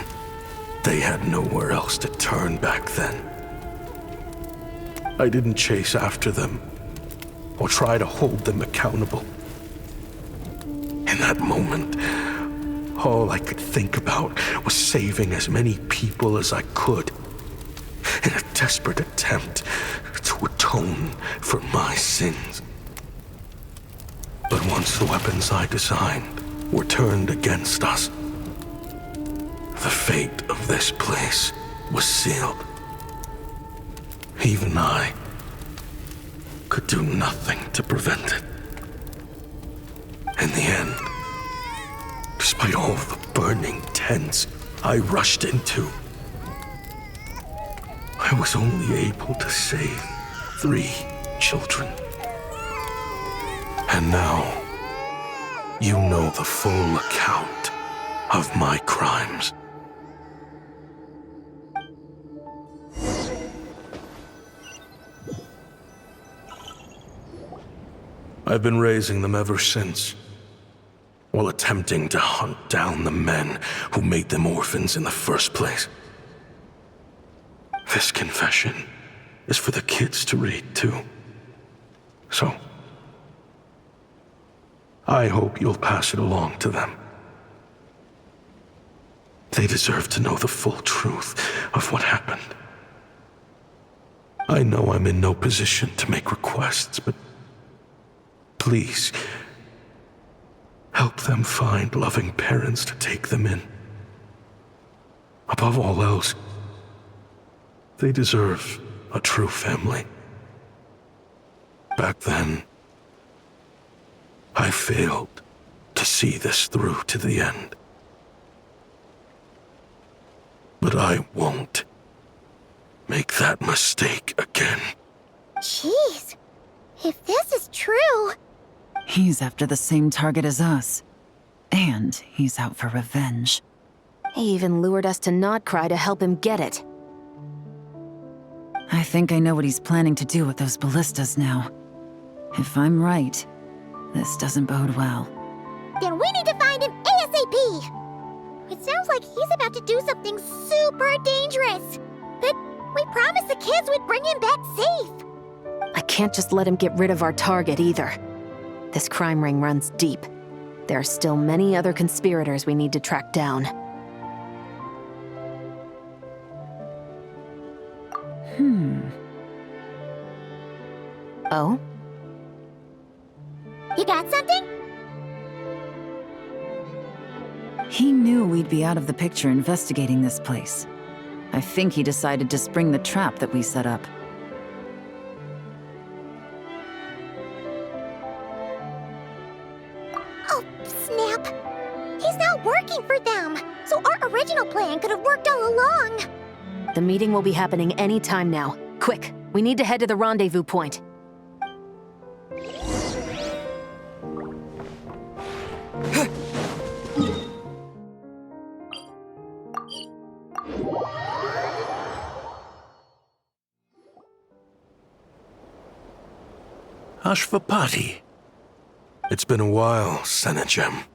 they had nowhere else to turn back then. I didn't chase after them or try to hold them accountable. In that moment, all I could think about was saving as many people as I could in a desperate attempt to atone for my sins. But once the weapons I designed were turned against us, the fate of this place was sealed. Even I could do nothing to prevent it. In the end, despite all the burning tents I rushed into, I was only able to save 3 children. And now, you know the full account of my crimes. I've been raising them ever since, while attempting to hunt down the men who made them orphans in the first place. This confession is for the kids to read, too. So, I hope you'll pass it along to them. They deserve to know the full truth of what happened. I know I'm in no position to make requests, but please, help them find loving parents to take them in. Above all else, they deserve a true family. Back then, I failed to see this through to the end. But I won't make that mistake again. Jeez, if this is true... He's after the same target as us. And he's out for revenge. He even lured us to Nodcry to help him get it. I think I know what he's planning to do with those ballistas now. If I'm right, this doesn't bode well. Then we need to find him ASAP! It sounds like he's about to do something super dangerous. But we promised the kids we'd bring him back safe. I can't just let him get rid of our target either. This crime ring runs deep. There are still many other conspirators we need to track down. Oh? You got something? He knew we'd be out of the picture investigating this place. I think he decided to spring the trap that we set up. Oh, snap. He's not working for them. So our original plan could have worked all along. The meeting will be happening any time now. Quick, we need to head to the rendezvous point. Ashvapati. It's been a while, Senegem.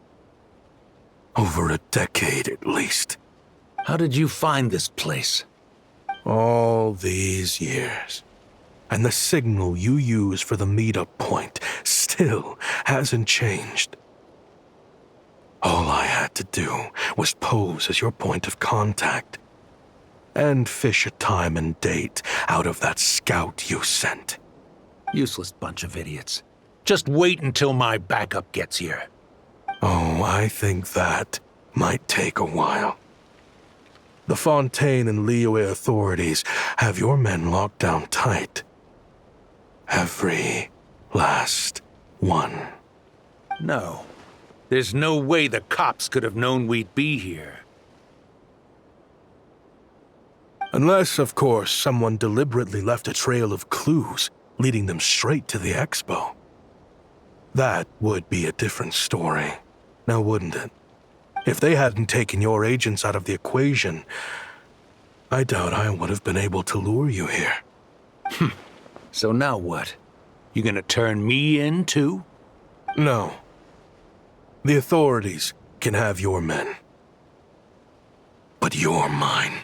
Over a decade at least. How did you find this place? All these years. And the signal you use for the meetup point still hasn't changed. All I had to do was pose as your point of contact. And fish a time and date out of that scout you sent. Useless bunch of idiots. Just wait until my backup gets here. Oh, I think that might take a while. The Fontaine and Liyue authorities have your men locked down tight. Every last one. No. There's no way the cops could have known we'd be here. Unless, of course, someone deliberately left a trail of clues, leading them straight to the expo. That would be a different story, now wouldn't it? If they hadn't taken your agents out of the equation, I doubt I would have been able to lure you here. So now what? You gonna turn me in, too? No. The authorities can have your men. But you're mine.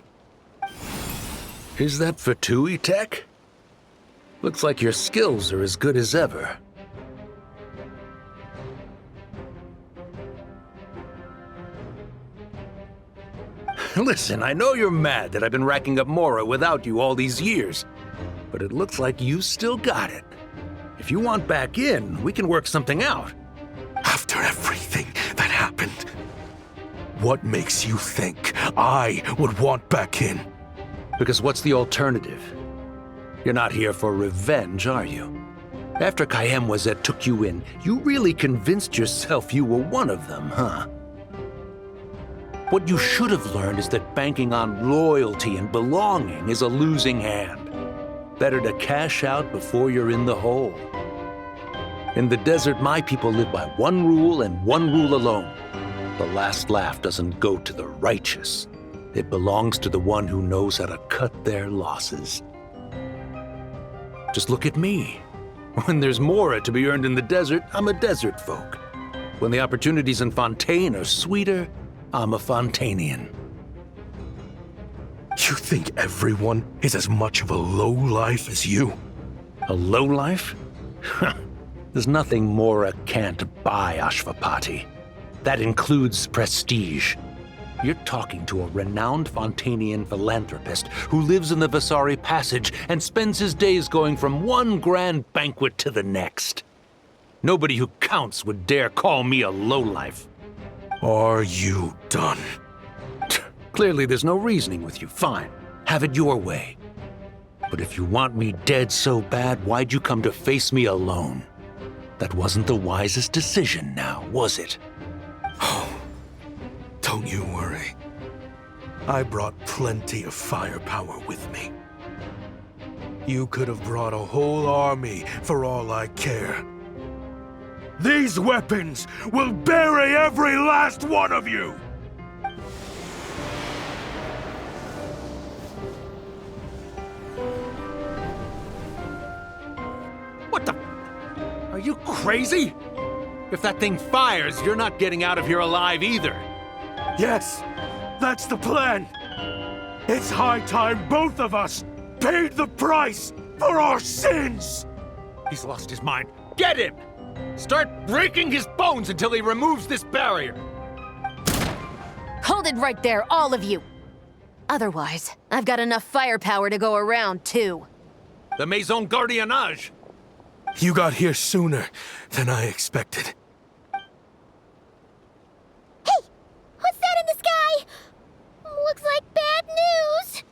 Is that for Tui Tech? Looks like your skills are as good as ever. Listen, I know you're mad that I've been racking up Mora without you all these years, but it looks like you still got it. If you want back in, we can work something out. After everything that happened, what makes you think I would want back in? Because what's the alternative? You're not here for revenge, are you? After Kayemwazet took you in, you really convinced yourself you were one of them, huh? What you should have learned is that banking on loyalty and belonging is a losing hand. Better to cash out before you're in the hole. In the desert, my people live by one rule and one rule alone. The last laugh doesn't go to the righteous. It belongs to the one who knows how to cut their losses. Just look at me. When there's Mora to be earned in the desert, I'm a desert folk. When the opportunities in Fontaine are sweeter, I'm a Fontanian. You think everyone is as much of a lowlife as you? A lowlife? There's nothing Mora can't buy, Ashvapati. That includes prestige. You're talking to a renowned Fontanian philanthropist who lives in the Vasari Passage and spends his days going from one grand banquet to the next. Nobody who counts would dare call me a lowlife. Are you done? Clearly there's no reasoning with you. Fine. Have it your way. But if you want me dead so bad, why'd you come to face me alone? That wasn't the wisest decision now, was it? Oh, don't you worry. I brought plenty of firepower with me. You could have brought a whole army for all I care. These weapons will bury every last one of you! What the? Are you crazy? If that thing fires, you're not getting out of here alive either. Yes, that's the plan. It's high time both of us paid the price for our sins! He's lost his mind. Get him! Start breaking his bones until he removes this barrier! Hold it right there, all of you! Otherwise, I've got enough firepower to go around, too. The Maison Gardiennage! You got here sooner than I expected. Hey! What's that in the sky? Looks like bad news!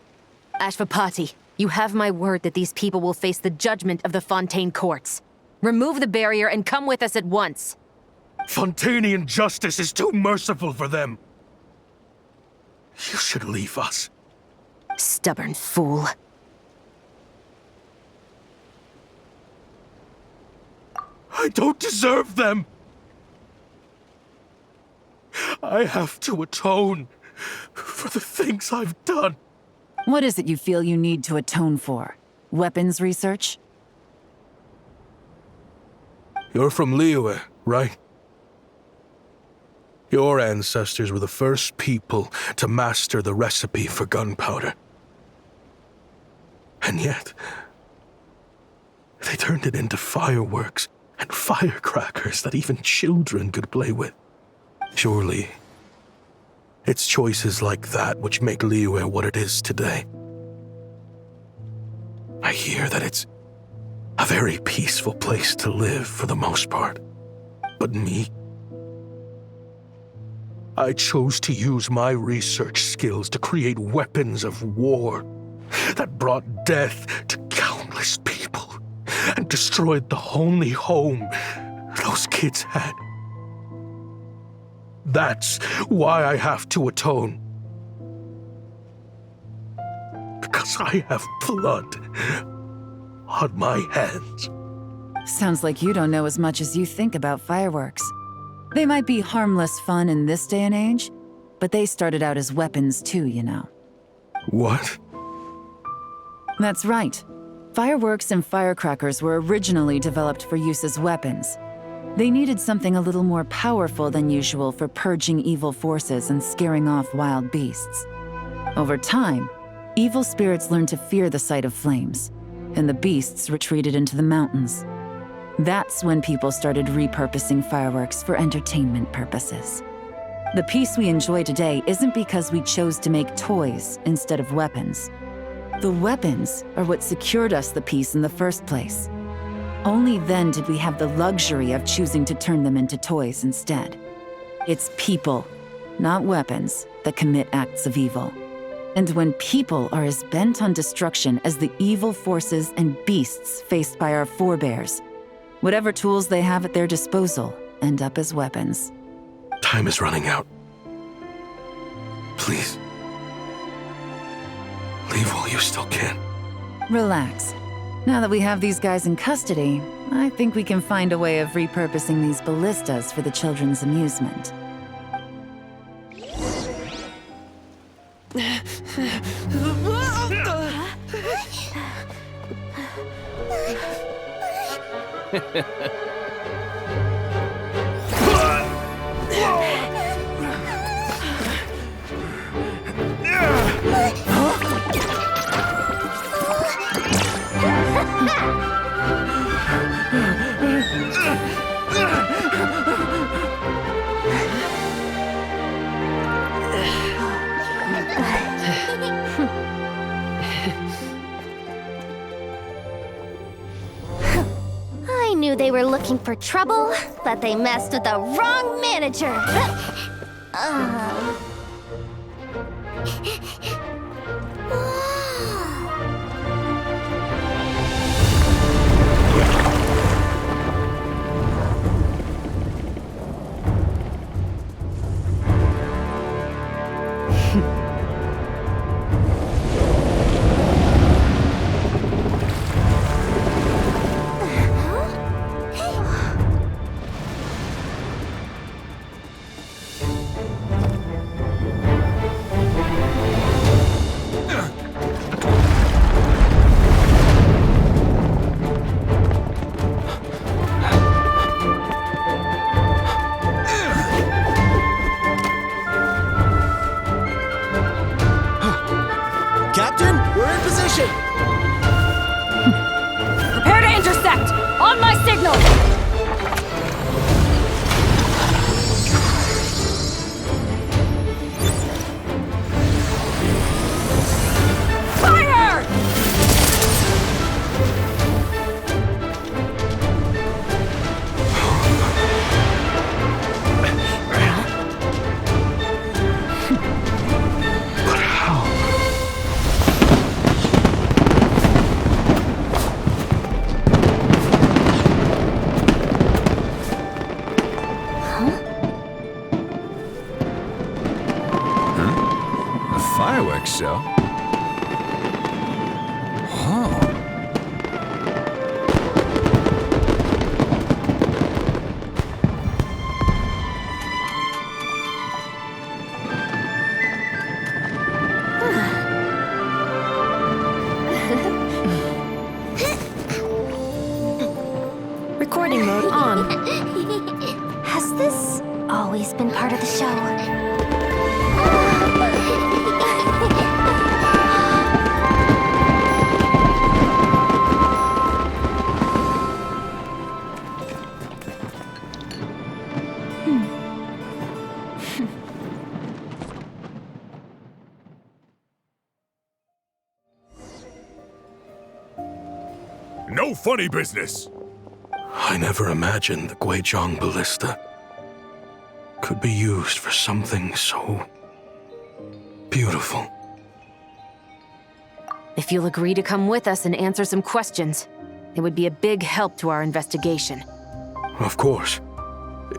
Ashvapati, you have my word that these people will face the judgment of the Fontaine courts. Remove the barrier and come with us at once. Fontainian justice is too merciful for them. You should leave us. Stubborn fool. I don't deserve them. I have to atone for the things I've done. What is it you feel you need to atone for? Weapons research? You're from Liyue, right? Your ancestors were the first people to master the recipe for gunpowder. And yet, they turned it into fireworks and firecrackers that even children could play with. Surely, it's choices like that which make Liyue what it is today. I hear that it's a very peaceful place to live for the most part. But me, I chose to use my research skills to create weapons of war that brought death to countless people and destroyed the only home those kids had. That's why I have to atone. Because I have blood on my hands. Sounds like you don't know as much as you think about fireworks. They might be harmless fun in this day and age, but they started out as weapons too, you know. What? That's right. Fireworks and firecrackers were originally developed for use as weapons. They needed something a little more powerful than usual for purging evil forces and scaring off wild beasts. Over time, evil spirits learned to fear the sight of flames, and the beasts retreated into the mountains. That's when people started repurposing fireworks for entertainment purposes. The peace we enjoy today isn't because we chose to make toys instead of weapons. The weapons are what secured us the peace in the first place. Only then did we have the luxury of choosing to turn them into toys instead. It's people, not weapons, that commit acts of evil. And when people are as bent on destruction as the evil forces and beasts faced by our forebears, whatever tools they have at their disposal end up as weapons. Time is running out. Please. Leave while you still can. Relax. Now that we have these guys in custody, I think we can find a way of repurposing these ballistas for the children's amusement. I knew they were looking for trouble, but they messed with the wrong manager. Captain, we're in position! Prepare to intersect! On my signal! fireworks show? Huh. Recording mode on. Has this always been part of the show? No funny business! I never imagined the Guizhong ballista could be used for something so beautiful. If you'll agree to come with us and answer some questions, it would be a big help to our investigation. Of course.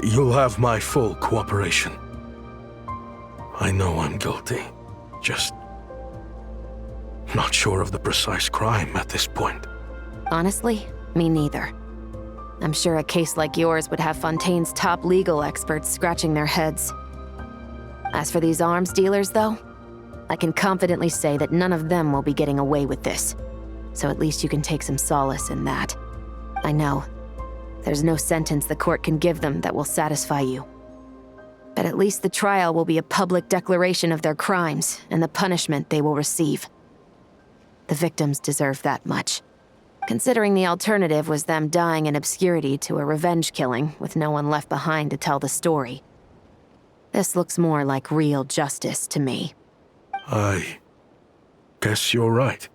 You'll have my full cooperation. I know I'm guilty. Just not sure of the precise crime at this point. Honestly, me neither. I'm sure a case like yours would have Fontaine's top legal experts scratching their heads. As for these arms dealers, though, I can confidently say that none of them will be getting away with this. So at least you can take some solace in that. I know. There's no sentence the court can give them that will satisfy you. But at least the trial will be a public declaration of their crimes and the punishment they will receive. The victims deserve that much. Considering the alternative was them dying in obscurity to a revenge killing with no one left behind to tell the story. This looks more like real justice to me. I guess you're right.